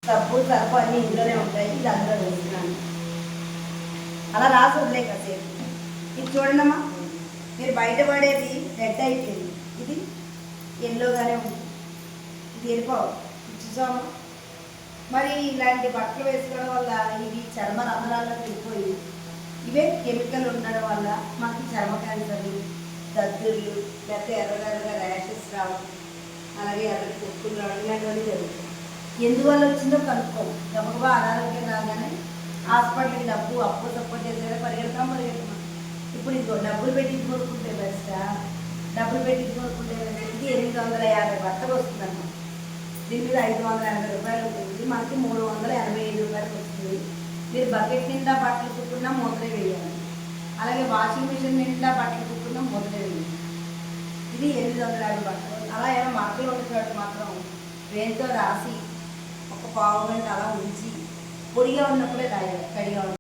సబ్బు సర్పు అన్నీ ఇంట్లోనే ఉంటాయి. ఇది అందులో వేస్తున్నాను. అలా రాసి వదిలే కాసేపు. ఇది చూడండమ్మా, మీరు బయట పడేది రెడ్ అయిపోయింది, ఇది ఎల్లోగానే ఉంది, ఇది ఎరిపోవు చూసామా. మరి ఇలాంటి బట్టలు వేసుకోవడం వల్ల ఇవి చర్మ రంధ్రాల్లో వెళ్ళిపోయి ఇవే కెమికల్ ఉండడం వల్ల మనకి చర్మ క్యాన్సర్లు, దద్దుర్లు, లేకపోతే ఎర్రగా ర్యాషెస్ రావడం, అలాగే ఎర్ర పొక్కులు రావడం ఇలాంటివన్నీ జరుగుతాయి. ఎందువల్ల వచ్చిందో కనుక్కోము. గబగబా అనారోగ్యం రాగానే హాస్పిటల్కి అప్పు సపోర్ట్ చేసేదా పరిగెడతాం. ఇప్పుడు ఇంకో డబ్బులు పెట్టించుకోనుకుంటే బెస్టా, డబ్బులు పెట్టించుకోనుకుంటే బెస్ట్. ఇది 850 బట్టలు వస్తుందన్నమాట. దీని మీద 580 రూపాయలు ఉంటుంది, మనకి 385 రూపాయలకు వస్తుంది. మీరు బకెట్ నిండా బట్టలు కుట్టుకున్నా మూతలే వేయాలి, అలాగే వాషింగ్ మిషన్ నిండా బట్టలు కుట్టుకున్నా మూతలే వేయాలి. ఇది 850 బట్టలు. అలా ఏమైనా మరకలు ఉండేటట్టు మాత్రం వేలుతో రాసి ఒక పావు గంట అలా ఉంచి పొడిగా ఉన్నప్పుడే రాయాలి, తడిగా